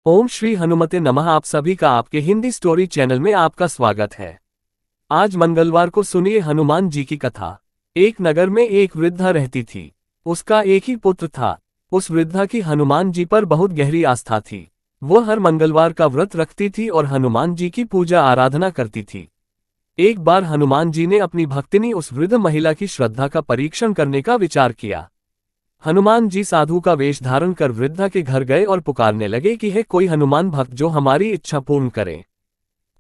ओम श्री हनुमते नमः। आप सभी का आपके हिंदी स्टोरी चैनल में आपका स्वागत है। आज मंगलवार को सुनिए हनुमान जी की कथा। एक नगर में एक वृद्धा रहती थी। उसका एक ही पुत्र था। उस वृद्धा की हनुमान जी पर बहुत गहरी आस्था थी। वो हर मंगलवार का व्रत रखती थी और हनुमान जी की पूजा आराधना करती थी। एक बार हनुमान जी ने अपनी भक्तिनी उस वृद्ध महिला की श्रद्धा का परीक्षण करने का विचार किया। हनुमान जी साधु का वेश धारण कर वृद्धा के घर गए और पुकारने लगे कि है कोई हनुमान भक्त जो हमारी इच्छा पूर्ण करे।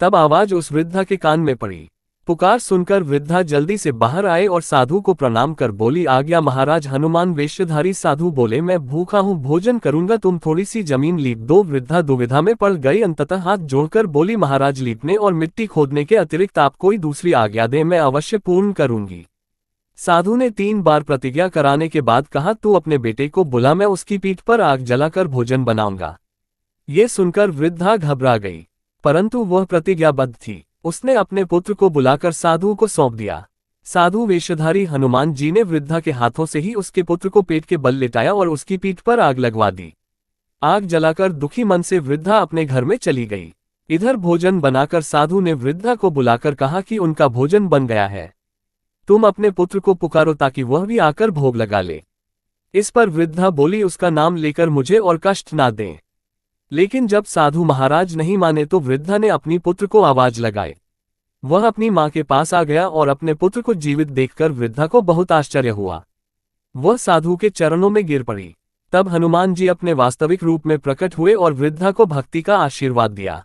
तब आवाज उस वृद्धा के कान में पड़ी। पुकार सुनकर वृद्धा जल्दी से बाहर आए और साधु को प्रणाम कर बोली, आज्ञा महाराज। हनुमान वेशधारी साधु बोले, मैं भूखा हूँ, भोजन करूंगा, तुम थोड़ी सी जमीन लीप दो। वृद्धा दुविधा में पड़ गई, अंततः हाथ जोड़कर बोली, महाराज लीपने और मिट्टी खोदने के अतिरिक्त आप कोई दूसरी आज्ञा दें, मैं अवश्य पूर्ण करूंगी। साधु ने 3 बार प्रतिज्ञा कराने के बाद कहा, तू अपने बेटे को बुला, मैं उसकी पीठ पर आग जलाकर भोजन बनाऊंगा। ये सुनकर वृद्धा घबरा गई, परंतु वह प्रतिज्ञाबद्ध थी। उसने अपने पुत्र को बुलाकर साधु को सौंप दिया। साधु वेशधारी हनुमान जी ने वृद्धा के हाथों से ही उसके पुत्र को पेट के बल लेटाया और उसकी पीठ पर आग लगवा दी। आग जलाकर दुखी मन से वृद्धा अपने घर में चली गई। इधर भोजन बनाकर साधु ने वृद्धा को बुलाकर कहा कि उनका भोजन बन गया है, तुम अपने पुत्र को पुकारो ताकि वह भी आकर भोग लगा ले। इस पर वृद्धा बोली, उसका नाम लेकर मुझे और कष्ट ना दें। लेकिन जब साधु महाराज नहीं माने तो वृद्धा ने अपनी पुत्र को आवाज लगाई। वह अपनी मां के पास आ गया और अपने पुत्र को जीवित देखकर वृद्धा को बहुत आश्चर्य हुआ। वह साधु के चरणों में गिर पड़ी। तब हनुमान जी अपने वास्तविक रूप में प्रकट हुए और वृद्धा को भक्ति का आशीर्वाद दिया।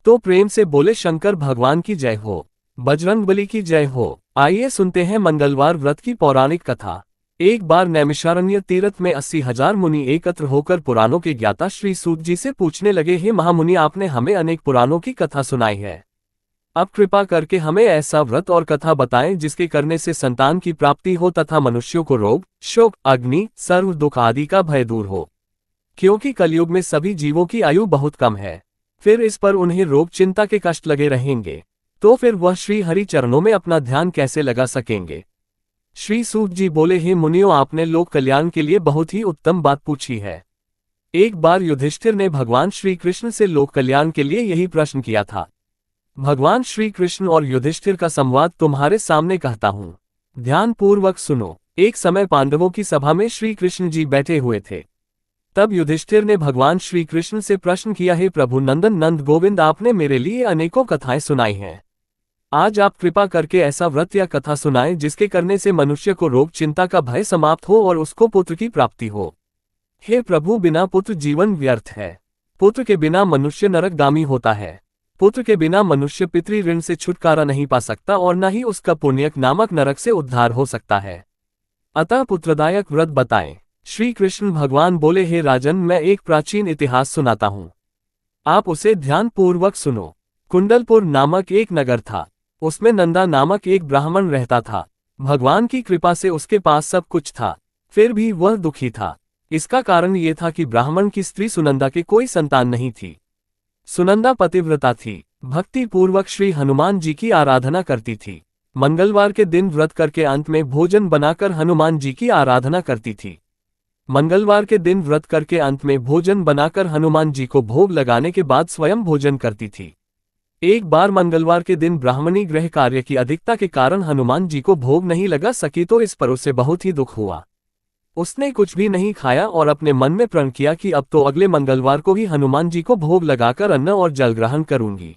तो प्रेम से बोले, शंकर भगवान की जय हो, बजरंगबली की जय हो। आइए सुनते हैं मंगलवार व्रत की पौराणिक कथा। एक बार नैमिषारण्य तीर्थ में 80,000 मुनि एकत्र होकर पुराणों के ज्ञाता श्री सूत जी से पूछने लगे, हे महामुनि, आपने हमें अनेक पुराणों की कथा सुनाई है। अब कृपा करके हमें ऐसा व्रत और कथा बताएं जिसके करने से संतान की प्राप्ति हो तथा मनुष्यों को रोग, शोक, अग्नि, सर्व दुख आदि का भय दूर हो। क्योंकि कलयुग में सभी जीवों की आयु बहुत कम है, फिर इस पर उन्हें रोग चिंता के कष्ट लगे रहेंगे, तो फिर वह श्री हरि चरणों में अपना ध्यान कैसे लगा सकेंगे। श्री सूत जी बोले, हे मुनियों, आपने लोक कल्याण के लिए बहुत ही उत्तम बात पूछी है। एक बार युधिष्ठिर ने भगवान श्री कृष्ण से लोक कल्याण के लिए यही प्रश्न किया था। भगवान श्री कृष्ण और युधिष्ठिर का संवाद तुम्हारे सामने कहता हूं, ध्यान पूर्वक सुनो। एक समय पांडवों की सभा में श्री कृष्ण जी बैठे हुए थे। तब युधिष्ठिर ने भगवान श्री कृष्ण से प्रश्न किया, हे प्रभु नंदन, नंद गोविंद, आपने मेरे लिए अनेकों कथाएं सुनाई हैं। आज आप कृपा करके ऐसा व्रत या कथा सुनाएं जिसके करने से मनुष्य को रोग चिंता का भय समाप्त हो और उसको पुत्र की प्राप्ति हो। हे प्रभु, बिना पुत्र जीवन व्यर्थ है। पुत्र के बिना मनुष्य नरकगामी होता है। पुत्र के बिना मनुष्य पितृ ऋण से छुटकारा नहीं पा सकता और न ही उसका पुण्यक नामक नरक से उद्धार हो सकता है। अतः पुत्रदायक व्रत बताएं। श्री कृष्ण भगवान बोले, हे राजन, मैं एक प्राचीन इतिहास सुनाता हूं, आप उसे ध्यान पूर्वक सुनो। कुंडलपुर नामक एक नगर था। उसमें नंदा नामक एक ब्राह्मण रहता था। भगवान की कृपा से उसके पास सब कुछ था, फिर भी वह दुखी था। इसका कारण ये था कि ब्राह्मण की स्त्री सुनंदा के कोई संतान नहीं थी। सुनंदा पतिव्रता थी, भक्ति पूर्वक श्री हनुमान जी की आराधना करती थी। मंगलवार के दिन व्रत करके अंत में भोजन बनाकर हनुमान जी की आराधना करती थी। मंगलवार के दिन व्रत करके अंत में भोजन बनाकर हनुमान जी को भोग लगाने के बाद स्वयं भोजन करती थी। एक बार मंगलवार के दिन ब्राह्मणी गृह कार्य की अधिकता के कारण हनुमान जी को भोग नहीं लगा सकी, तो इस पर उसे बहुत ही दुख हुआ। उसने कुछ भी नहीं खाया और अपने मन में प्रण किया कि अब तो अगले मंगलवार को ही हनुमान जी को भोग लगाकर अन्न और जल ग्रहण करूंगी।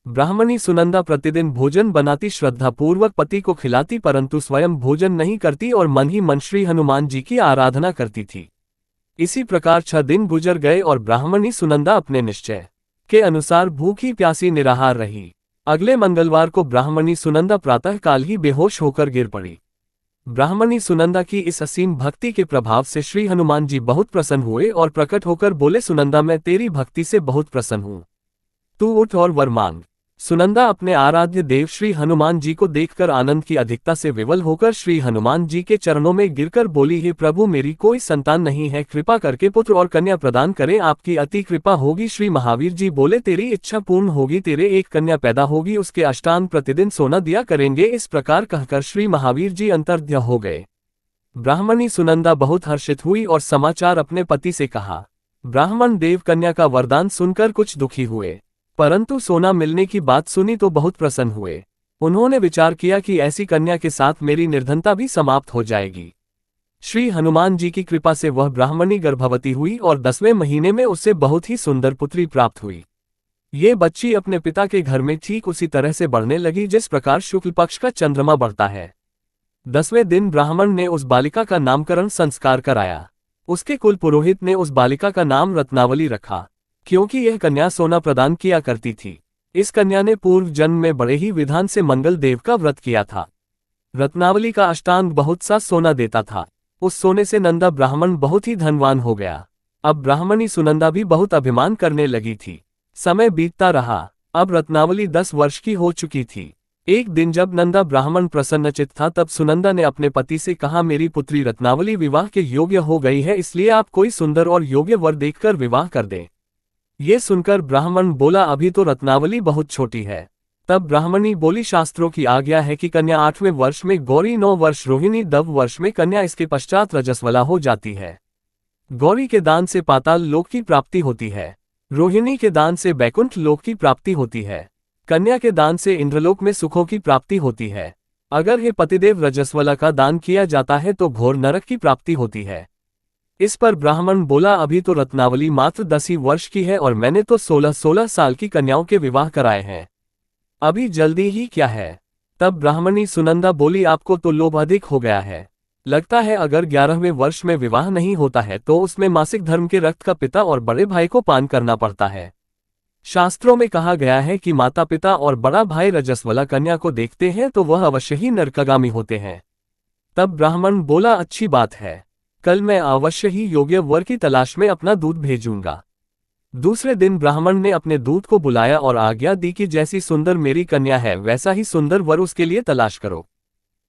ब्राह्मणी सुनंदा प्रतिदिन भोजन बनाती, श्रद्धापूर्वक पति को खिलाती, परंतु स्वयं भोजन नहीं करती और मन ही मन श्री हनुमान जी की आराधना करती थी। इसी प्रकार 6 दिन गुजर गए और ब्राह्मणी सुनंदा अपने निश्चय के अनुसार भूखी प्यासी निराहार रही। अगले मंगलवार को ब्राह्मणी सुनंदा प्रातःकाल ही बेहोश होकर गिर पड़ी। ब्राह्मणी सुनंदा की इस असीम भक्ति के प्रभाव से श्री हनुमान जी बहुत प्रसन्न हुए और प्रकट होकर बोले, सुनंदा, मैं तेरी भक्ति से बहुत प्रसन्न हूँ, तू उठ और वर मांग। सुनंदा अपने आराध्य देव श्री हनुमान जी को देखकर आनंद की अधिकता से विवल होकर श्री हनुमान जी के चरणों में गिरकर बोली, हे प्रभु, मेरी कोई संतान नहीं है, कृपा करके पुत्र और कन्या प्रदान करें, आपकी अति कृपा होगी। श्री महावीर जी बोले, तेरी इच्छा पूर्ण होगी, तेरे एक कन्या पैदा होगी, उसके अष्टांग प्रतिदिन सोना दिया करेंगे। इस प्रकार कहकर श्री महावीर जी अंतर्ध्य हो गए। ब्राह्मणी सुनंदा बहुत हर्षित हुई और समाचार अपने पति से कहा। ब्राह्मण देव कन्या का वरदान सुनकर कुछ दुखी हुए, परंतु सोना मिलने की बात सुनी तो बहुत प्रसन्न हुए। उन्होंने विचार किया कि ऐसी कन्या के साथ मेरी निर्धनता भी समाप्त हो जाएगी। श्री हनुमान जी की कृपा से वह ब्राह्मणी गर्भवती हुई और 10वें महीने में उससे बहुत ही सुंदर पुत्री प्राप्त हुई। ये बच्ची अपने पिता के घर में ठीक उसी तरह से बढ़ने लगी जिस प्रकार शुक्ल पक्ष का चंद्रमा बढ़ता है। 10वें दिन ब्राह्मण ने उस बालिका का नामकरण संस्कार कराया। उसके कुल पुरोहित ने उस बालिका का नाम रत्नावली रखा, क्योंकि यह कन्या सोना प्रदान किया करती थी। इस कन्या ने पूर्व जन्म में बड़े ही विधान से मंगल देव का व्रत किया था। रत्नावली का अष्टांग बहुत सा सोना देता था। उस सोने से नंदा ब्राह्मण बहुत ही धनवान हो गया। अब ब्राह्मणी सुनंदा भी बहुत अभिमान करने लगी थी। समय बीतता रहा। अब रत्नावली 10 वर्ष की हो चुकी थी। एक दिन जब नंदा ब्राह्मण प्रसन्नचित्त था तब सुनंदा ने अपने पति से कहा, मेरी पुत्री रत्नावली विवाह के योग्य हो गई है, इसलिए आप कोई सुंदर और योग्य वर देखकर विवाह कर दें। ये सुनकर ब्राह्मण बोला, अभी तो रत्नावली बहुत छोटी है। तब ब्राह्मणी बोली, शास्त्रों की आज्ञा है कि कन्या 8वें वर्ष में गौरी, 9 वर्ष रोहिणी, 10 वर्ष में कन्या, इसके पश्चात रजस्वला हो जाती है। गौरी के दान से पाताल लोक की प्राप्ति होती है, रोहिणी के दान से बैकुंठ लोक की प्राप्ति होती है, कन्या के दान से इंद्रलोक में सुखों की प्राप्ति होती है। अगर हे पतिदेव रजस्वला का दान किया जाता है तो घोर नरक की प्राप्ति होती है। इस पर ब्राह्मण बोला, अभी तो रत्नावली मात्र 10 ही वर्ष की है और मैंने तो 16-16 साल की कन्याओं के विवाह कराए हैं, अभी जल्दी ही क्या है। तब ब्राह्मणी सुनंदा बोली, आपको तो लोभ अधिक हो गया है। लगता है अगर 11वें वर्ष में विवाह नहीं होता है तो उसमें मासिक धर्म के रक्त का पिता और बड़े भाई को पान करना पड़ता है। शास्त्रों में कहा गया है कि माता पिता और बड़ा भाई रजस्वला कन्या को देखते हैं तो वह अवश्य ही नरकागामी होते हैं। तब ब्राह्मण बोला, अच्छी बात है, कल मैं अवश्य ही योग्य वर की तलाश में अपना दूत भेजूंगा। दूसरे दिन ब्राह्मण ने अपने दूत को बुलाया और आज्ञा दी कि जैसी सुंदर मेरी कन्या है वैसा ही सुंदर वर उसके लिए तलाश करो।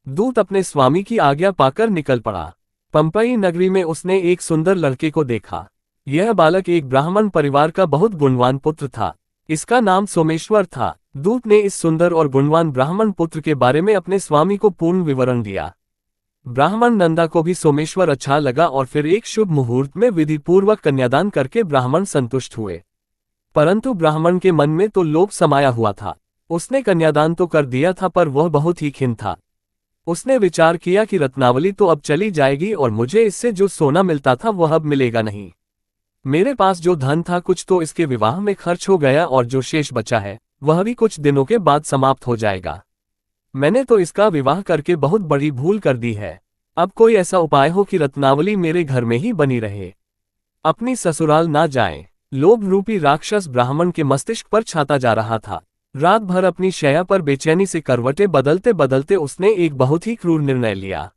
दूत अपने स्वामी की आज्ञा पाकर निकल पड़ा। पंपई नगरी में उसने एक सुंदर लड़के को देखा। यह बालक एक ब्राह्मण परिवार का बहुत गुणवान पुत्र था। इसका नाम सोमेश्वर था। दूत ने इस सुंदर और गुणवान ब्राह्मण पुत्र के बारे में अपने स्वामी को पूर्ण विवरण दिया। ब्राह्मण नंदा को भी सोमेश्वर अच्छा लगा और फिर एक शुभ मुहूर्त में विधि पूर्वक कन्यादान करके ब्राह्मण संतुष्ट हुए। परंतु ब्राह्मण के मन में तो लोभ समाया हुआ था। उसने कन्यादान तो कर दिया था पर वह बहुत ही खिन्न था। उसने विचार किया कि रत्नावली तो अब चली जाएगी और मुझे इससे जो सोना मिलता था वह अब मिलेगा नहीं। मेरे पास जो धन था कुछ तो इसके विवाह में खर्च हो गया और जो शेष बचा है वह भी कुछ दिनों के बाद समाप्त हो जाएगा। मैंने तो इसका विवाह करके बहुत बड़ी भूल कर दी है। अब कोई ऐसा उपाय हो कि रत्नावली मेरे घर में ही बनी रहे, अपनी ससुराल ना जाए। लोभ रूपी राक्षस ब्राह्मण के मस्तिष्क पर छाता जा रहा था। रात भर अपनी शैया पर बेचैनी से करवटें बदलते बदलते उसने एक बहुत ही क्रूर निर्णय लिया।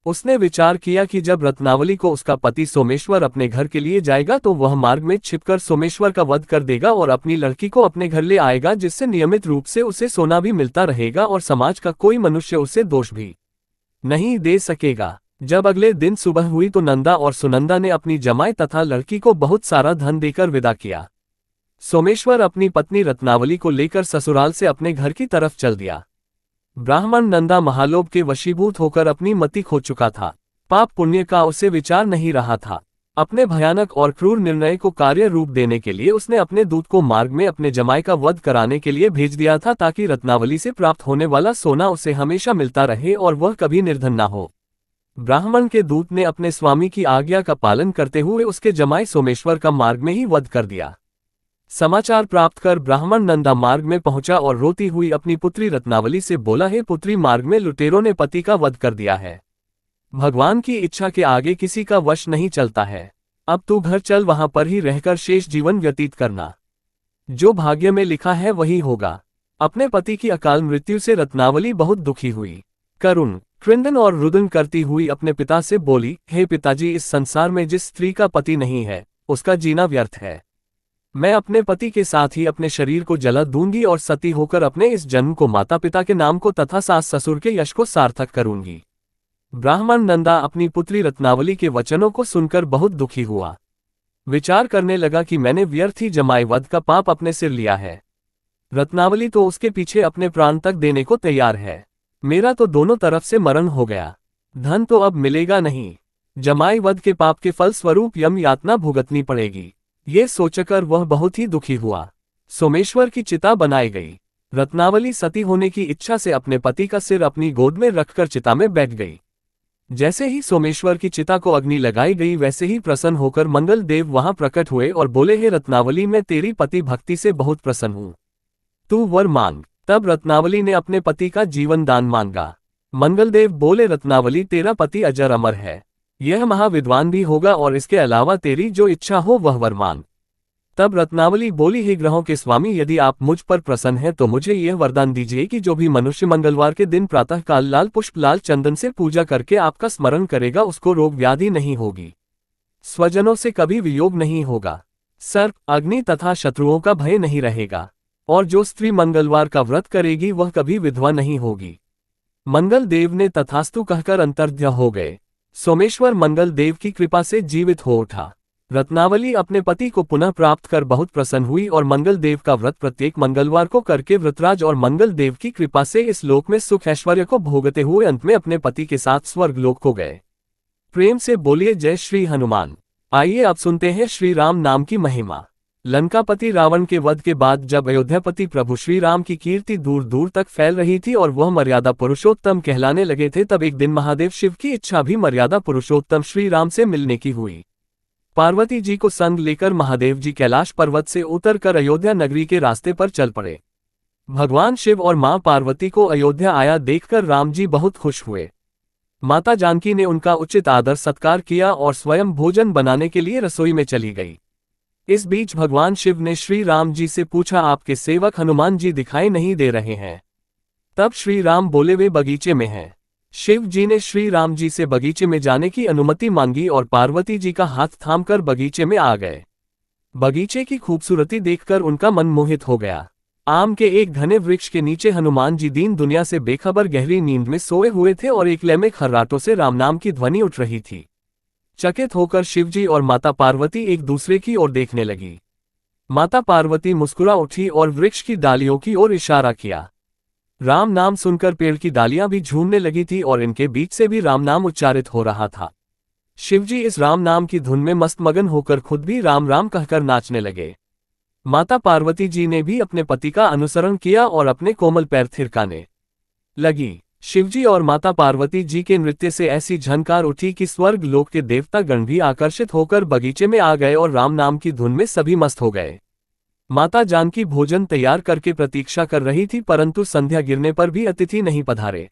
उसने विचार किया कि जब रत्नावली को उसका पति सोमेश्वर अपने घर के लिए जाएगा तो वह मार्ग में छिपकर सोमेश्वर का वध कर देगा और अपनी लड़की को अपने घर ले आएगा, जिससे नियमित रूप से उसे सोना भी मिलता रहेगा और समाज का कोई मनुष्य उसे दोष भी नहीं दे सकेगा। जब अगले दिन सुबह हुई तो नंदा और सुनंदा ने अपनी जमाई तथा लड़की को बहुत सारा धन देकर विदा किया। सोमेश्वर अपनी पत्नी रत्नावली को लेकर ससुराल से अपने घर की तरफ चल दिया। ब्राह्मण नंदा महालोभ के वशीभूत होकर अपनी मति खो चुका था। पाप पुण्य का उसे विचार नहीं रहा था। अपने भयानक और क्रूर निर्णय को कार्य रूप देने के लिए उसने अपने दूत को मार्ग में अपने जमाई का वध कराने के लिए भेज दिया था, ताकि रत्नावली से प्राप्त होने वाला सोना उसे हमेशा मिलता रहे और वह कभी निर्धन न हो। ब्राह्मण के दूत ने अपने स्वामी की आज्ञा का पालन करते हुए उसके जमाई सोमेश्वर का मार्ग में ही वध कर दिया। समाचार प्राप्त कर ब्राह्मण नंदा मार्ग में पहुंचा और रोती हुई अपनी पुत्री रत्नावली से बोला, हे पुत्री, मार्ग में लुटेरों ने पति का वध कर दिया है। भगवान की इच्छा के आगे किसी का वश नहीं चलता है। अब तू घर चल, वहां पर ही रहकर शेष जीवन व्यतीत करना। जो भाग्य में लिखा है वही होगा। अपने पति की अकाल मृत्यु से रत्नावली बहुत दुखी हुई। करुण, क्रंदन और रुदन करती हुई अपने पिता से बोली, हे पिताजी, इस संसार में जिस स्त्री का पति नहीं है उसका जीना व्यर्थ है। मैं अपने पति के साथ ही अपने शरीर को जला दूंगी और सती होकर अपने इस जन्म को माता पिता के नाम को तथा सास ससुर के यश को सार्थक करूंगी। ब्राह्मण नंदा अपनी पुत्री रत्नावली के वचनों को सुनकर बहुत दुखी हुआ। विचार करने लगा कि मैंने व्यर्थ ही जमाई वध का पाप अपने सिर लिया है। रत्नावली तो उसके पीछे अपने प्राण तक देने को तैयार है। मेरा तो दोनों तरफ से मरण हो गया। धन तो अब मिलेगा नहीं। जमाई वध के पाप के फल स्वरूप यम यातना भुगतनी पड़ेगी। ये सोचकर वह बहुत ही दुखी हुआ। सोमेश्वर की चिता बनाई गई। रत्नावली सती होने की इच्छा से अपने पति का सिर अपनी गोद में रखकर चिता में बैठ गई। जैसे ही सोमेश्वर की चिता को अग्नि लगाई गई वैसे ही प्रसन्न होकर मंगल देव वहां प्रकट हुए और बोले, हे रत्नावली, मैं तेरी पति भक्ति से बहुत प्रसन्न हूँ, तू वर मांग। तब रत्नावली ने अपने पति का जीवन दान मांगा। मंगलदेव बोले, रत्नावली, तेरा पति अजर अमर है, यह महाविद्वान भी होगा और इसके अलावा तेरी जो इच्छा हो वह वर मांग। तब रत्नावली बोली, हे ग्रहों के स्वामी, यदि आप मुझ पर प्रसन्न हैं तो मुझे यह वरदान दीजिए कि जो भी मनुष्य मंगलवार के दिन प्रातः काल लाल पुष्प लाल चंदन से पूजा करके आपका स्मरण करेगा उसको रोग व्याधि नहीं होगी, स्वजनों से कभी वियोग नहीं होगा, सर्प अग्नि तथा शत्रुओं का भय नहीं रहेगा, और जो स्त्री मंगलवार का व्रत करेगी वह कभी विधवा नहीं होगी। मंगल देव ने तथास्तु कहकर अंतर्ध्य हो गए। सोमेश्वर मंगल देव की कृपा से जीवित हो उठा। रत्नावली अपने पति को पुनः प्राप्त कर बहुत प्रसन्न हुई और मंगल देव का व्रत प्रत्येक मंगलवार को करके वृतराज और मंगल देव की कृपा से इस लोक में सुख ऐश्वर्य को भोगते हुए अंत में अपने पति के साथ स्वर्ग लोक को गए। प्रेम से बोलिए जय श्री हनुमान। आइए अब सुनते हैं श्री राम नाम की महिमा। लंकापति रावण के वध के बाद जब अयोध्यापति प्रभु श्री राम की कीर्ति दूर दूर तक फैल रही थी और वह मर्यादा पुरुषोत्तम कहलाने लगे थे, तब एक दिन महादेव शिव की इच्छा भी मर्यादा पुरुषोत्तम श्री राम से मिलने की हुई। पार्वती जी को संग लेकर महादेव जी कैलाश पर्वत से उतरकर अयोध्या नगरी के रास्ते पर चल पड़े। भगवान शिव और मां पार्वती को अयोध्या आया देखकर राम जी बहुत खुश हुए। माता जानकी ने उनका उचित आदर सत्कार किया और स्वयं भोजन बनाने के लिए रसोई में चली गई। इस बीच भगवान शिव ने श्री राम जी से पूछा, आपके सेवक हनुमान जी दिखाई नहीं दे रहे हैं। तब श्री राम बोले, वे बगीचे में हैं। शिव जी ने श्री राम जी से बगीचे में जाने की अनुमति मांगी और पार्वती जी का हाथ थामकर बगीचे में आ गए। बगीचे की खूबसूरती देखकर उनका मन मोहित हो गया। आम के एक घने वृक्ष के नीचे हनुमान जी दीन दुनिया से बेखबर गहरी नींद में सोए हुए थे और एक लय में खर्राटों से राम नाम की ध्वनि उठ रही थी। चकित होकर शिवजी और माता पार्वती एक दूसरे की ओर देखने लगी। माता पार्वती मुस्कुरा उठी और वृक्ष की डालियों की ओर इशारा किया। राम नाम सुनकर पेड़ की डालियां भी झूमने लगी थी और इनके बीच से भी राम नाम उच्चारित हो रहा था। शिवजी इस राम नाम की धुन में मस्त मगन होकर खुद भी राम राम कहकर नाचने लगे। माता पार्वती जी ने भी अपने पति का अनुसरण किया और अपने कोमल पैर थिरकाने लगी। शिवजी और माता पार्वती जी के नृत्य से ऐसी झनकार उठी कि स्वर्ग लोक के देवता गण भी आकर्षित होकर बगीचे में आ गए और राम नाम की धुन में सभी मस्त हो गए। माता जानकी भोजन तैयार करके प्रतीक्षा कर रही थी, परंतु संध्या गिरने पर भी अतिथि नहीं पधारे।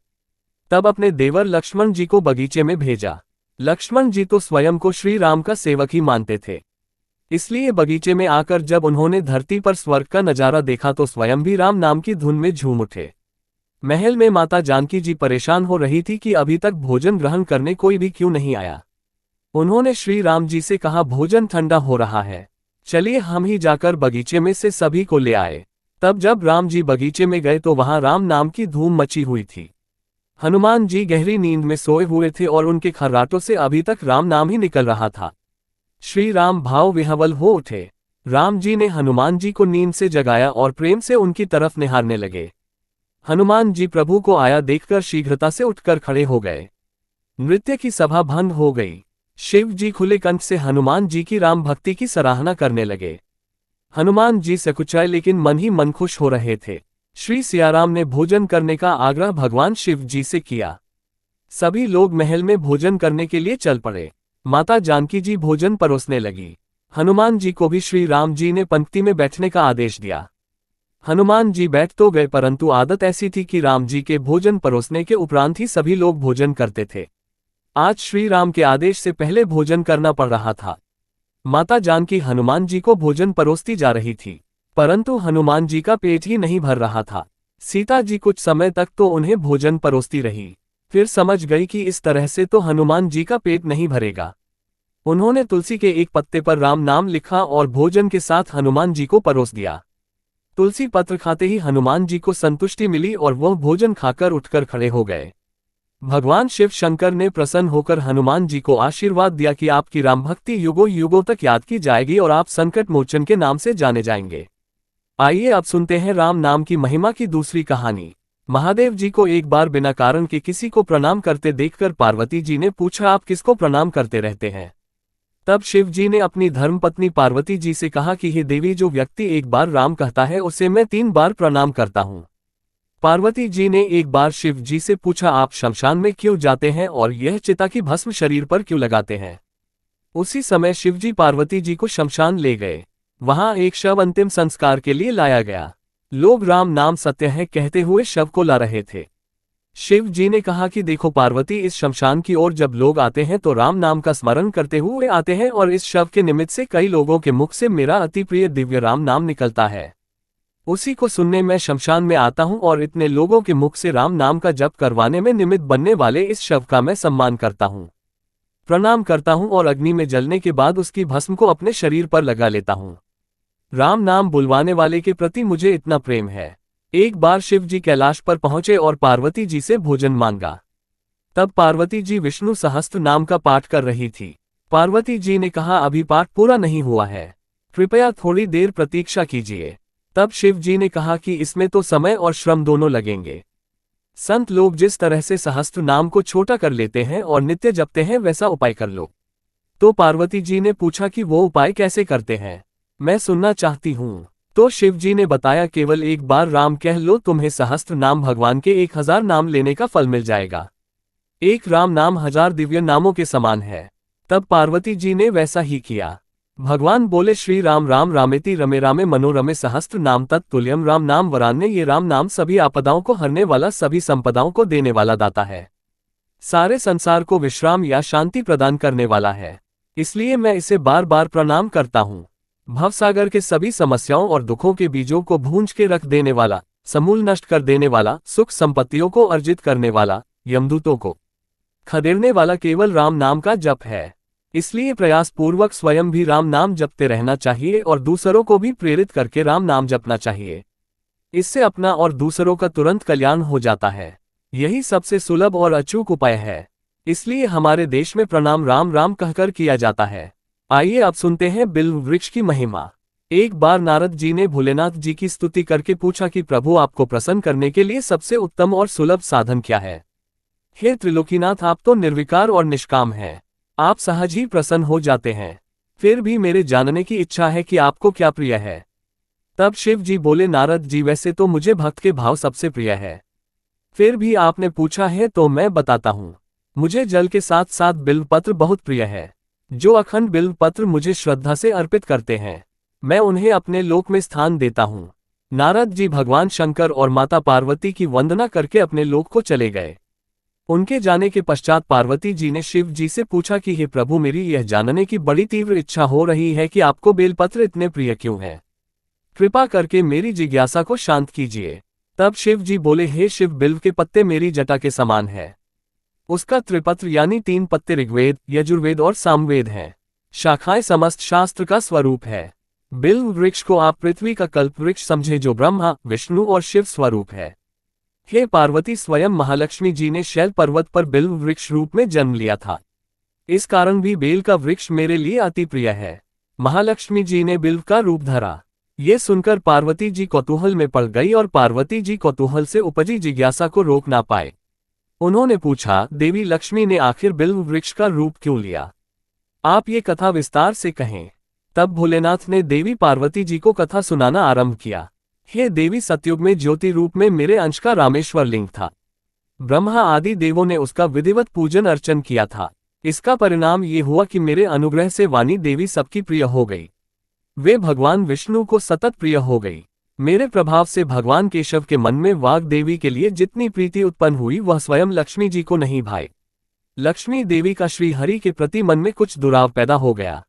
तब अपने देवर लक्ष्मण जी को बगीचे में भेजा। लक्ष्मण जी तो स्वयं को श्री राम का सेवक ही मानते थे, इसलिए बगीचे में आकर जब उन्होंने धरती पर स्वर्ग का नजारा देखा तो स्वयं भी राम नाम की धुन में झूम उठे। महल में माता जानकी जी परेशान हो रही थी कि अभी तक भोजन ग्रहण करने कोई भी क्यों नहीं आया। उन्होंने श्री राम जी से कहा, भोजन ठंडा हो रहा है, चलिए हम ही जाकर बगीचे में से सभी को ले आए। तब जब राम जी बगीचे में गए तो वहां राम नाम की धूम मची हुई थी। हनुमान जी गहरी नींद में सोए हुए थे और उनके खर्राटों से अभी तक राम नाम ही निकल रहा था। श्री राम भाव विह्वल हो उठे। राम जी ने हनुमान जी को नींद से जगाया और प्रेम से उनकी तरफ निहारने लगे। हनुमान जी प्रभु को आया देखकर शीघ्रता से उठकर खड़े हो गए। नृत्य की सभा भंग हो गई। शिव जी खुले कंठ से हनुमान जी की राम भक्ति की सराहना करने लगे। हनुमान जी सकुचाए लेकिन मन ही मन खुश हो रहे थे। श्री सियाराम ने भोजन करने का आग्रह भगवान शिव जी से किया। सभी लोग महल में भोजन करने के लिए चल पड़े। माता जानकी जी भोजन परोसने लगी। हनुमान जी को भी श्री राम जी ने पंक्ति में बैठने का आदेश दिया। हनुमान जी बैठ तो गए, परंतु आदत ऐसी थी कि राम जी के भोजन परोसने के उपरांत ही सभी लोग भोजन करते थे। आज श्री राम के आदेश से पहले भोजन करना पड़ रहा था। माता जानकी हनुमान जी को भोजन परोसती जा रही थी, परंतु हनुमान जी का पेट ही नहीं भर रहा था। सीता जी कुछ समय तक तो उन्हें भोजन परोसती रही, फिर समझ गई कि इस तरह से तो हनुमान जी का पेट नहीं भरेगा। उन्होंने तुलसी के एक पत्ते पर राम नाम लिखा और भोजन के साथ हनुमान जी को परोस दिया। तुलसी पत्र खाते ही हनुमान जी को संतुष्टि मिली और वह भोजन खाकर उठकर खड़े हो गए। भगवान शिव शंकर ने प्रसन्न होकर हनुमान जी को आशीर्वाद दिया कि आपकी राम भक्ति युगों युगों तक याद की जाएगी और आप संकट मोचन के नाम से जाने जाएंगे। आइए अब सुनते हैं राम नाम की महिमा की दूसरी कहानी। महादेव जी को एक बार बिना कारण के किसी को प्रणाम करते देखकर पार्वती जी ने पूछा, आप किसको प्रणाम करते रहते हैं? तब शिव जी ने अपनी धर्मपत्नी पार्वती जी से कहा कि हे देवी, जो व्यक्ति एक बार राम कहता है उसे मैं 3 बार प्रणाम करता हूँ। पार्वती जी ने एक बार शिव जी से पूछा, आप शमशान में क्यों जाते हैं और यह चिता की भस्म शरीर पर क्यों लगाते हैं? उसी समय शिव जी पार्वती जी को शमशान ले गए। वहां एक शव अंतिम संस्कार के लिए लाया गया। लोग राम नाम सत्य है कहते हुए शव को ला रहे थे। शिव जी ने कहा कि देखो पार्वती, इस शमशान की ओर जब लोग आते हैं तो राम नाम का स्मरण करते हुए आते हैं, और इस शव के निमित्त से कई लोगों के मुख से मेरा अति प्रिय दिव्य राम नाम निकलता है। उसी को सुनने मैं शमशान में आता हूं और इतने लोगों के मुख से राम नाम का जप करवाने में निमित्त बनने वाले इस शव का मैं सम्मान करता हूं, प्रणाम करता हूं और अग्नि में जलने के बाद उसकी भस्म को अपने शरीर पर लगा लेता हूं। राम नाम बुलवाने वाले के प्रति मुझे इतना प्रेम है। एक बार शिव जी कैलाश पर पहुंचे और पार्वती जी से भोजन मांगा। तब पार्वती जी विष्णु सहस्त्र नाम का पाठ कर रही थी। पार्वती जी ने कहा, अभी पाठ पूरा नहीं हुआ है, कृपया थोड़ी देर प्रतीक्षा कीजिए। तब शिव जी ने कहा कि इसमें तो समय और श्रम दोनों लगेंगे। संत लोग जिस तरह से सहस्त्र नाम को छोटा कर लेते हैं और नित्य जपते हैं, वैसा उपाय कर लो। तो पार्वती जी ने पूछा कि वो उपाय कैसे करते हैं, मैं सुनना चाहती हूँ। तो शिव जी ने बताया, केवल एक बार राम कह लो, तुम्हें सहस्त्र नाम भगवान के 1000 नाम लेने का फल मिल जाएगा। एक राम नाम 1000 दिव्य नामों के समान है। तब पार्वती जी ने वैसा ही किया। भगवान बोले, श्री राम राम रामेति रमे रामे मनोरमे सहस्त्र नाम तत्तुल्यम राम नाम वरान्य। ये राम नाम सभी आपदाओं को हरने वाला, सभी संपदाओं को देने वाला दाता है, सारे संसार को विश्राम या शांति प्रदान करने वाला है, इसलिए मैं इसे बार बार प्रणाम करता हूँ। भवसागर के सभी समस्याओं और दुखों के बीजों को भूंज के रख देने वाला, समूल नष्ट कर देने वाला, सुख संपत्तियों को अर्जित करने वाला, यमदूतों को खदेड़ने वाला केवल राम नाम का जप है। इसलिए प्रयास पूर्वक स्वयं भी राम नाम जपते रहना चाहिए और दूसरों को भी प्रेरित करके राम नाम जपना चाहिए। इससे अपना और दूसरों का तुरंत कल्याण हो जाता है। यही सबसे सुलभ और अचूक उपाय है। इसलिए हमारे देश में प्रणाम राम राम कहकर किया जाता है। आइए अब सुनते हैं बिल्व वृक्ष की महिमा। एक बार नारद जी ने भोलेनाथ जी की स्तुति करके पूछा कि प्रभु, आपको प्रसन्न करने के लिए सबसे उत्तम और सुलभ साधन क्या है? हे त्रिलोकीनाथ, आप तो निर्विकार और निष्काम हैं, आप सहज ही प्रसन्न हो जाते हैं। फिर भी मेरे जानने की इच्छा है कि आपको क्या प्रिय है। तब शिव जी बोले, नारद जी, वैसे तो मुझे भक्त के भाव सबसे प्रिय है, फिर भी आपने पूछा है तो मैं बताता हूँ। मुझे जल के साथ साथ बिल्वपत्र बहुत प्रिय है। जो अखंड बिल्वपत्र मुझे श्रद्धा से अर्पित करते हैं, मैं उन्हें अपने लोक में स्थान देता हूँ। नारद जी भगवान शंकर और माता पार्वती की वंदना करके अपने लोक को चले गए। उनके जाने के पश्चात पार्वती जी ने शिव जी से पूछा कि हे प्रभु, मेरी यह जानने की बड़ी तीव्र इच्छा हो रही है कि आपको बेलपत्र इतने प्रिय क्यों हैं? कृपा करके मेरी जिज्ञासा को शांत कीजिए। तब शिव जी बोले, हे शिव, बिल्व के पत्ते मेरी जटा के समान है। उसका त्रिपत्र यानी 3 पत्ते ऋग्वेद, यजुर्वेद और सामवेद हैं। शाखाएं समस्त शास्त्र का स्वरूप है। बिल्व वृक्ष को आप पृथ्वी का कल्प वृक्ष समझे, जो ब्रह्मा, विष्णु और शिव स्वरूप है। हे पार्वती, स्वयं महालक्ष्मी जी ने शैल पर्वत पर बिल्व वृक्ष रूप में जन्म लिया था। इस कारण भी बेल का वृक्ष मेरे लिए अति प्रिय है। महालक्ष्मी जी ने बिल्व का रूप धरा। ये सुनकर पार्वती जी कौतूहल में पड़ गई और पार्वती जी कौतूहल से उपजी जिज्ञासा को रोक ना पाए। उन्होंने पूछा, देवी लक्ष्मी ने आखिर बिल्व वृक्ष का रूप क्यों लिया? आप ये कथा विस्तार से कहें। तब भोलेनाथ ने देवी पार्वती जी को कथा सुनाना आरंभ किया। हे देवी, सतयुग में ज्योति रूप में मेरे अंश का रामेश्वर लिंग था। ब्रह्मा आदि देवों ने उसका विधिवत पूजन अर्चन किया था। इसका परिणाम ये हुआ कि मेरे अनुग्रह से वाणी देवी सबकी प्रिय हो गई। वे भगवान विष्णु को सतत प्रिय हो गई। मेरे प्रभाव से भगवान केशव के मन में वाग देवी के लिए जितनी प्रीति उत्पन्न हुई, वह स्वयं लक्ष्मी जी को नहीं भाई। लक्ष्मी देवी का श्री हरि के प्रति मन में कुछ दुराव पैदा हो गया।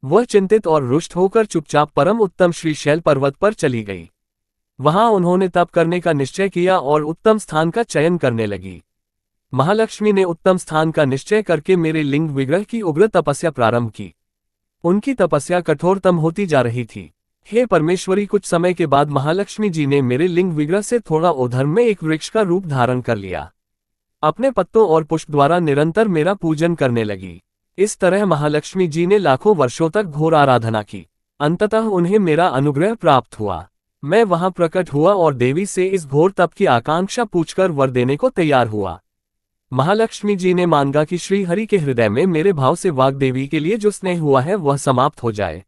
वह चिंतित और रुष्ट होकर चुपचाप परम उत्तम श्री शैल पर्वत पर चली गई। वहां उन्होंने तप करने का निश्चय किया और उत्तम स्थान का चयन करने लगी। महालक्ष्मी ने उत्तम स्थान का निश्चय करके मेरे लिंग विग्रह की उग्र तपस्या प्रारंभ की। उनकी तपस्या कठोरतम होती जा रही थी। हे परमेश्वरी, कुछ समय के बाद महालक्ष्मी जी ने मेरे लिंग विग्रह से थोड़ा उधर में एक वृक्ष का रूप धारण कर लिया। अपने पत्तों और पुष्प द्वारा निरंतर मेरा पूजन करने लगी। इस तरह महालक्ष्मी जी ने लाखों वर्षों तक घोर आराधना की। अंततः उन्हें मेरा अनुग्रह प्राप्त हुआ। मैं वहां प्रकट हुआ और देवी से इस घोर तप की आकांक्षा पूछकर वर देने को तैयार हुआ। महालक्ष्मी जी ने मांगा कि श्रीहरि के हृदय में मेरे भाव से वाग्देवी के लिए जो स्नेह हुआ है वह समाप्त हो जाए।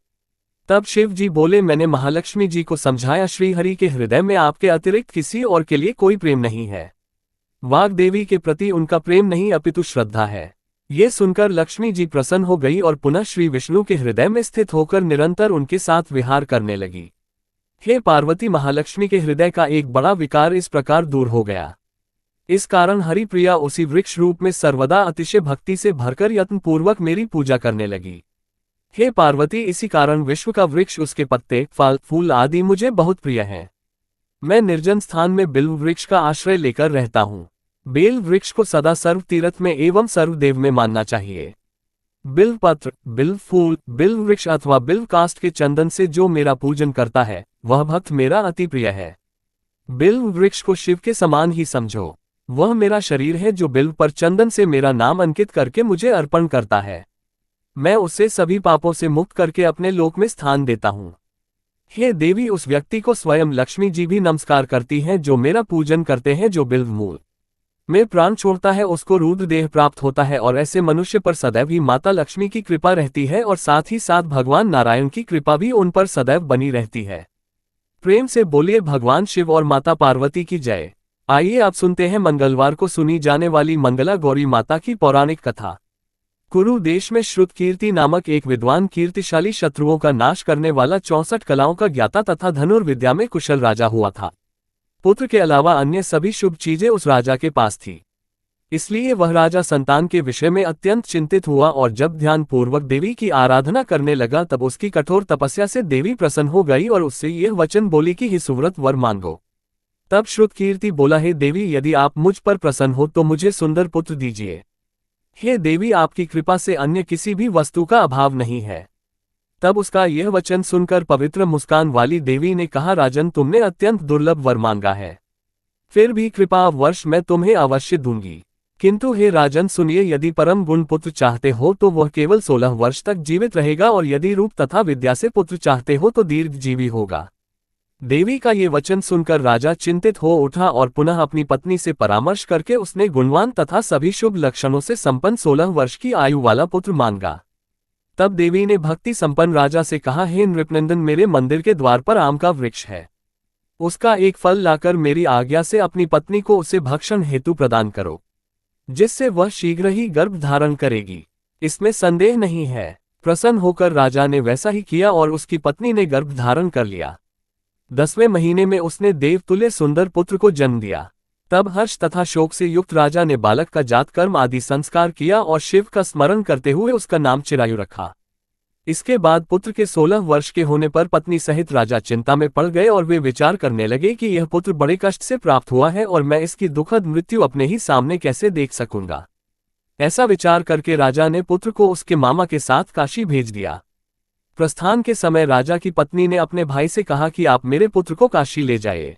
तब शिव जी बोले, मैंने महालक्ष्मी जी को समझाया, श्रीहरि के हृदय में आपके अतिरिक्त किसी और के लिए कोई प्रेम नहीं है। वाग्देवी के प्रति उनका प्रेम नहीं अपितु श्रद्धा है। ये सुनकर लक्ष्मी जी प्रसन्न हो गई और पुनः श्री विष्णु के हृदय में स्थित होकर निरंतर उनके साथ विहार करने लगी। हे पार्वती, महालक्ष्मी के हृदय का एक बड़ा विकार इस प्रकार दूर हो गया। इस कारण हरिप्रिया उसी वृक्ष रूप में सर्वदा अतिशय भक्ति से भरकर यत्नपूर्वक मेरी पूजा करने लगी। हे पार्वती, इसी कारण विश्व का वृक्ष, उसके पत्ते, फल, फूल आदि मुझे बहुत प्रिय हैं। मैं निर्जन स्थान में बिल्व वृक्ष का आश्रय लेकर रहता हूँ। बेल वृक्ष को सदा सर्व तीर्थ में एवं सर्वदेव में मानना चाहिए। बिल्व पत्र, बिल्व फूल, बिल्व वृक्ष अथवा बिल्व काष्ठ के चंदन से जो मेरा पूजन करता है वह भक्त मेरा अति प्रिय है। बिल्व वृक्ष को शिव के समान ही समझो। वह मेरा शरीर है जो बिल्व पर चंदन से मेरा नाम अंकित करके मुझे अर्पण करता है। मैं उसे सभी पापों से मुक्त करके अपने लोक में स्थान देता हूँ। हे देवी, उस व्यक्ति को स्वयं लक्ष्मी जी भी नमस्कार करती हैं जो मेरा पूजन करते हैं। जो बिल्व मूल में प्राण छोड़ता है उसको रुद्र देह प्राप्त होता है और ऐसे मनुष्य पर सदैव ही माता लक्ष्मी की कृपा रहती है और साथ ही साथ भगवान नारायण की कृपा भी उन पर सदैव बनी रहती है। प्रेम से बोलिए भगवान शिव और माता पार्वती की जय। आइए आप सुनते हैं मंगलवार को सुनी जाने वाली मंगला गौरी माता की पौराणिक कथा। कुरु देश में श्रुतकीर्ति नामक एक विद्वान कीर्तिशाली शत्रुओं का नाश करने वाला 64 कलाओं का ज्ञाता तथा धनुर्विद्या में कुशल राजा हुआ था। पुत्र के अलावा अन्य सभी शुभ चीजें उस राजा के पास थी। इसलिए वह राजा संतान के विषय में अत्यंत चिंतित हुआ और जब ध्यानपूर्वक देवी की आराधना करने लगा तब उसकी कठोर तपस्या से देवी प्रसन्न हो गई और उससे यह वचन बोली कि हे सुव्रत, वर मांगो। तब श्रुतकीर्ति बोला, हे देवी, यदि आप मुझ पर प्रसन्न हो तो मुझे सुंदर पुत्र दीजिए। हे देवी, आपकी कृपा से अन्य किसी भी वस्तु का अभाव नहीं है। तब उसका यह वचन सुनकर पवित्र मुस्कान वाली देवी ने कहा, राजन, तुमने अत्यंत दुर्लभ वर मांगा है, फिर भी कृपा वर्ष मैं तुम्हें अवश्य दूंगी। किंतु हे राजन सुनिए, यदि परम गुण पुत्र चाहते हो तो वह केवल 16 वर्ष तक जीवित रहेगा और यदि रूप तथा विद्या से पुत्र चाहते हो तो दीर्घजीवी होगा। देवी का ये वचन सुनकर राजा चिंतित हो उठा और पुनः अपनी पत्नी से परामर्श करके उसने गुणवान तथा सभी शुभ लक्षणों से संपन्न 16 वर्ष की आयु वाला पुत्र मांगा। तब देवी ने भक्ति संपन्न राजा से कहा, हे नृपनंदन, मेरे मंदिर के द्वार पर आम का वृक्ष है, उसका एक फल लाकर मेरी आज्ञा से अपनी पत्नी को उसे भक्षण हेतु प्रदान करो, जिससे वह शीघ्र ही गर्भ धारण करेगी, इसमें संदेह नहीं है। प्रसन्न होकर राजा ने वैसा ही किया और उसकी पत्नी ने गर्भ धारण कर लिया। 10वें महीने में उसने देवतुल्य सुंदर पुत्र को जन्म दिया। तब हर्ष तथा शोक से युक्त राजा ने बालक का जात कर्म आदि संस्कार किया और शिव का स्मरण करते हुए उसका नाम चिरायु रखा। इसके बाद पुत्र के 16 वर्ष के होने पर पत्नी सहित राजा चिंता में पड़ गए और वे विचार करने लगे कि यह पुत्र बड़े कष्ट से प्राप्त हुआ है और मैं इसकी दुखद मृत्यु अपने ही सामने कैसे देख सकूंगा। ऐसा विचार करके राजा ने पुत्र को उसके मामा के साथ काशी भेज दिया। प्रस्थान के समय राजा की पत्नी ने अपने भाई से कहा कि आप मेरे पुत्र को काशी ले जाइए।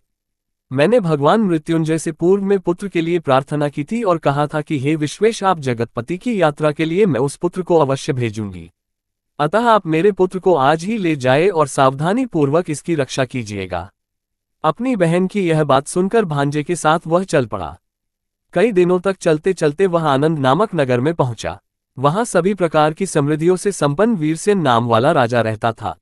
मैंने भगवान मृत्युंजय से पूर्व में पुत्र के लिए प्रार्थना की थी और कहा था कि हे विश्वेश, आप जगतपति की यात्रा के लिए मैं उस पुत्र को अवश्य भेजूंगी, अतः आप मेरे पुत्र को आज ही ले जाए और सावधानी पूर्वक इसकी रक्षा कीजिएगा। अपनी बहन की यह बात सुनकर भांजे के साथ वह चल पड़ा। कई दिनों तक चलते चलते वह आनंद नामक नगर में पहुंचा। वहां सभी प्रकार की समृद्धियों से संपन्न वीरसेन नाम वाला राजा रहता था।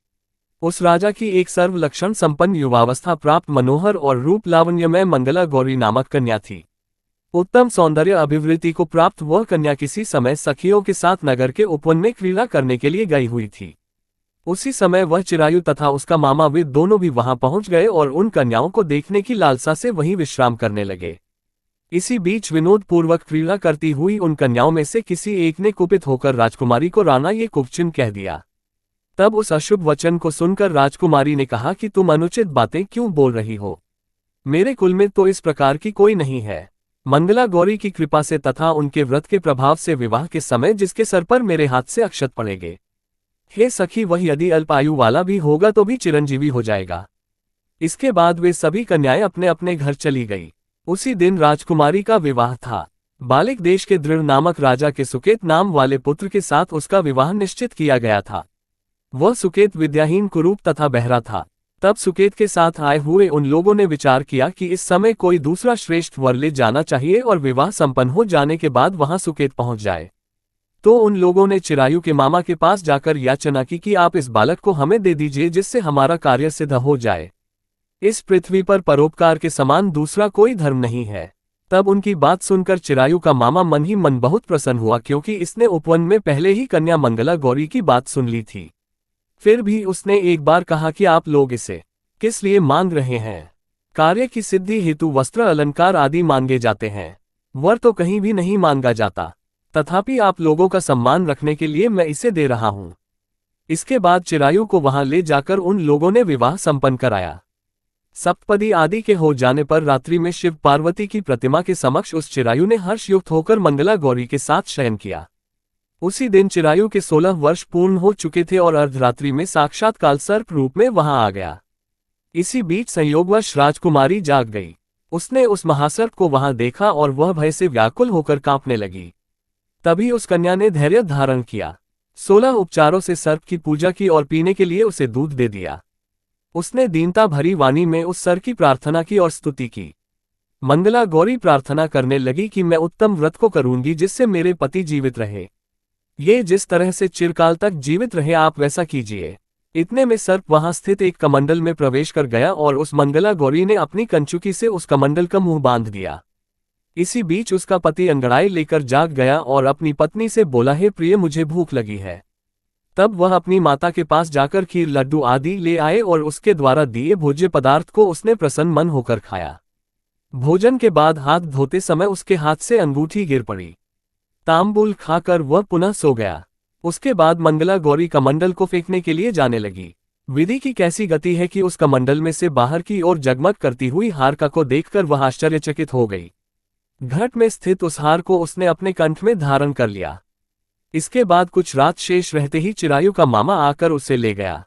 उस राजा की एक सर्वलक्षण संपन्न युवावस्था प्राप्त मनोहर और रूप लावण्यमय मंगला गौरी नामक कन्या थी। उत्तम सौंदर्य अभिवृद्धि को प्राप्त वह कन्या किसी समय सखियों के साथ नगर के उपवन में क्रीड़ा करने के लिए गई हुई थी। उसी समय वह चिरायु तथा उसका मामा वे दोनों भी वहां पहुंच गए और उन कन्याओं को देखने की लालसा से वहीं विश्राम करने लगे। इसी बीच विनोद पूर्वक क्रीड़ा करती हुई उन कन्याओं में से किसी एक ने कुपित होकर राजकुमारी को राणा ये कुपचिन कह दिया। तब उस अशुभ वचन को सुनकर राजकुमारी ने कहा कि तुम अनुचित बातें क्यों बोल रही हो, मेरे कुल में तो इस प्रकार की कोई नहीं है। मंगला गौरी की कृपा से तथा उनके व्रत के प्रभाव से विवाह के समय जिसके सर पर मेरे हाथ से अक्षत पड़ेंगे, हे सखी, वह यदि अल्पायु वाला भी होगा तो भी चिरंजीवी हो जाएगा। इसके बाद वे सभी कन्याएं अपने अपने घर चली गई। उसी दिन राजकुमारी का विवाह था। बालिक देश के दृढ़ नामक राजा के सुकेत नाम वाले पुत्र के साथ उसका विवाह निश्चित किया गया था। वह सुकेत विद्याहीन कुरूप तथा बहरा था। तब सुकेत के साथ आए हुए उन लोगों ने विचार किया कि इस समय कोई दूसरा श्रेष्ठ वर ले जाना चाहिए और विवाह संपन्न हो जाने के बाद वहां सुकेत पहुंच जाए। तो उन लोगों ने चिरायु के मामा के पास जाकर याचना की कि आप इस बालक को हमें दे दीजिए जिससे हमारा कार्य सिद्ध हो जाए। इस पृथ्वी पर परोपकार के समान दूसरा कोई धर्म नहीं है। तब उनकी बात सुनकर चिरायु का मामा मन ही मन बहुत प्रसन्न हुआ, क्योंकि इसने उपवन में पहले ही कन्या मंगला गौरी की बात सुन ली थी। फिर भी उसने एक बार कहा कि आप लोग इसे किस लिए मांग रहे हैं? कार्य की सिद्धि हेतु वस्त्र अलंकार आदि मांगे जाते हैं, वर तो कहीं भी नहीं मांगा जाता। तथापि आप लोगों का सम्मान रखने के लिए मैं इसे दे रहा हूं। इसके बाद चिरायु को वहां ले जाकर उन लोगों ने विवाह संपन्न कराया। सप्तपदी आदि के हो जाने पर रात्रि में शिव पार्वती की प्रतिमा के समक्ष उस चिरायु ने हर्षयुक्त होकर मंगला गौरी के साथ शयन किया। उसी दिन चिरायु के 16 वर्ष पूर्ण हो चुके थे और अर्धरात्रि में साक्षात कालसर्प रूप में वहां आ गया। इसी बीच संयोगवश राजकुमारी जाग गई। उसने उस महासर्प को वहां देखा और वह भय से व्याकुल होकर कांपने लगी। तभी उस कन्या ने धैर्य धारण किया, 16 उपचारों से सर्प की पूजा की और पीने के लिए उसे दूध दे दिया। उसने दीनता भरी वाणी में उस सर की प्रार्थना की और स्तुति की। मंगला गौरी प्रार्थना करने लगी कि मैं उत्तम व्रत को करूंगी जिससे मेरे पति जीवित रहे। ये जिस तरह से चिरकाल तक जीवित रहे आप वैसा कीजिए। इतने में सर्प वहां स्थित एक कमंडल में प्रवेश कर गया और उस मंगला गौरी ने अपनी कंचुकी से उस कमंडल का मुंह बांध दिया। इसी बीच उसका पति अंगड़ाई लेकर जाग गया और अपनी पत्नी से बोला, हे प्रिय, मुझे भूख लगी है। तब वह अपनी माता के पास जाकर खीर लड्डू आदि ले आए और उसके द्वारा दिए भोज्य पदार्थ को उसने प्रसन्न मन होकर खाया। भोजन के बाद हाथ धोते समय उसके हाथ से अंगूठी गिर पड़ी। तांबूल खाकर वह पुनः सो गया। उसके बाद मंगला गौरी कमंडल को फेंकने के लिए जाने लगी। विधि की कैसी गति है कि उस कमंडल में से बाहर की ओर जगमग करती हुई हार को देखकर वह आश्चर्यचकित हो गई। घट में स्थित उस हार को उसने अपने कंठ में धारण कर लिया। इसके बाद कुछ रात शेष रहते ही चिरायु का मामा आकर उसे ले गया।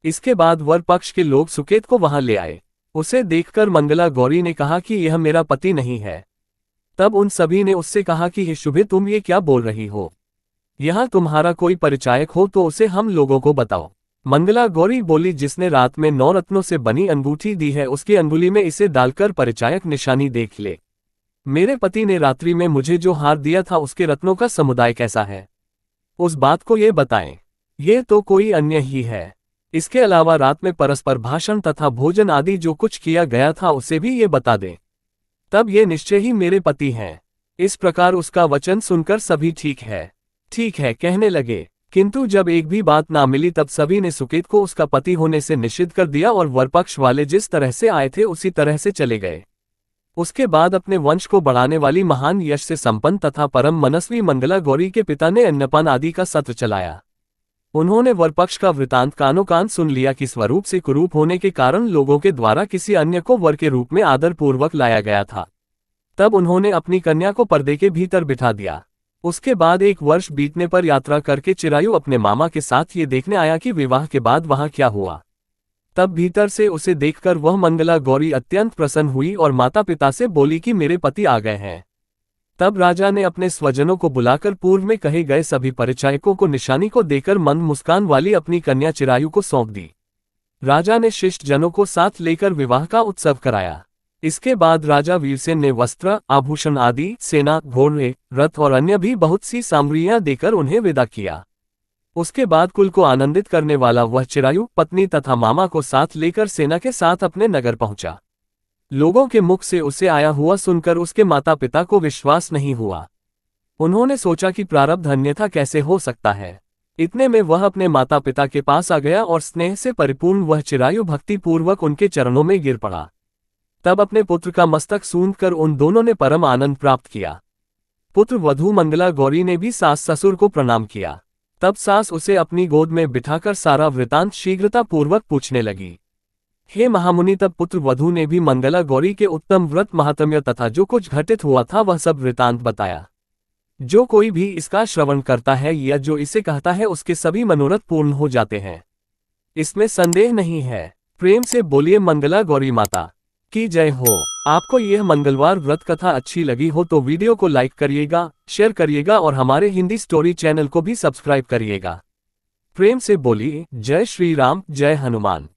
इसके बाद वर पक्ष के लोग सुकेत को वहां ले आए। उसे देखकर मंगला गौरी ने कहा कि यह मेरा पति नहीं है। तब उन सभी ने उससे कहा कि हे शुभे, तुम ये क्या बोल रही हो? यहाँ तुम्हारा कोई परिचायक हो तो उसे हम लोगों को बताओ। मंगला गौरी बोली, जिसने रात में 9 रत्नों से बनी अंगूठी दी है उसकी अंगुली में इसे डालकर परिचायक निशानी देख ले। मेरे पति ने रात्रि में मुझे जो हार दिया था उसके रत्नों का समुदाय कैसा है, उस बात को ये बताएं। ये तो कोई अन्य ही है। इसके अलावा रात में परस्पर भाषण तथा भोजन आदि जो कुछ किया गया था उसे भी ये बता दें। तब ये निश्चय ही मेरे पति हैं। इस प्रकार उसका वचन सुनकर सभी ठीक है कहने लगे। किंतु जब एक भी बात ना मिली तब सभी ने सुकेत को उसका पति होने से निषिद्ध कर दिया और वरपक्ष वाले जिस तरह से आए थे उसी तरह से चले गए। उसके बाद अपने वंश को बढ़ाने वाली महान यश से संपन्न तथा परम मनस्वी मंगला गौरी के पिता ने अन्नपान आदि का सत्र चलाया। उन्होंने वरपक्ष का वृतांत कानो कान सुन लिया कि स्वरूप से कुरूप होने के कारण लोगों के द्वारा किसी अन्य को वर के रूप में आदर पूर्वक लाया गया था। तब उन्होंने अपनी कन्या को पर्दे के भीतर बिठा दिया। उसके बाद 1 वर्ष बीतने पर यात्रा करके चिरायु अपने मामा के साथ ये देखने आया कि विवाह के बाद वहां क्या हुआ। तब भीतर से उसे देखकर वह मंगला गौरी अत्यंत प्रसन्न हुई और माता पिता से बोली कि मेरे पति आ गए हैं। तब राजा ने अपने स्वजनों को बुलाकर पूर्व में कहे गए सभी परिचायकों को निशानी को देकर मंद मुस्कान वाली अपनी कन्या चिरायु को सौंप दी। राजा ने शिष्ट जनों को साथ लेकर विवाह का उत्सव कराया। इसके बाद राजा वीरसेन ने वस्त्र, आभूषण आदि, सेना, घोड़े, रथ और अन्य भी बहुत सी सामग्रियां देकर उन्हें विदा किया। उसके बाद कुल को आनंदित करने वाला वह चिरायु पत्नी तथा मामा को साथ लेकर सेना के साथ अपने नगर पहुंचा। लोगों के मुख से उसे आया हुआ सुनकर उसके माता पिता को विश्वास नहीं हुआ। उन्होंने सोचा कि प्रारब्ध अन्यथा कैसे हो सकता है। इतने में वह अपने माता पिता के पास आ गया और स्नेह से परिपूर्ण वह चिरायु भक्ति पूर्वक उनके चरणों में गिर पड़ा। तब अपने पुत्र का मस्तक सूंघकर उन दोनों ने परम आनंद प्राप्त किया। पुत्र वधू मंगला गौरी ने भी सास ससुर को प्रणाम किया। तब सास उसे अपनी गोद में बिठाकर सारा वृतांत शीघ्रता पूर्वक पूछने लगी। हे महामुनि, तब पुत्र वधू ने भी मंगला गौरी के उत्तम व्रत महात्म्य तथा जो कुछ घटित हुआ था वह सब वृतांत बताया। जो कोई भी इसका श्रवण करता है या जो इसे कहता है उसके सभी मनोरथ पूर्ण हो जाते हैं, इसमें संदेह नहीं है। प्रेम से बोलिए मंगला गौरी माता की जय हो। आपको यह मंगलवार व्रत कथा अच्छी लगी हो तो वीडियो को लाइक करिएगा, शेयर करिएगा और हमारे हिंदी स्टोरी चैनल को भी सब्सक्राइब करिएगा। प्रेम से बोलिए जय श्री राम, जय हनुमान।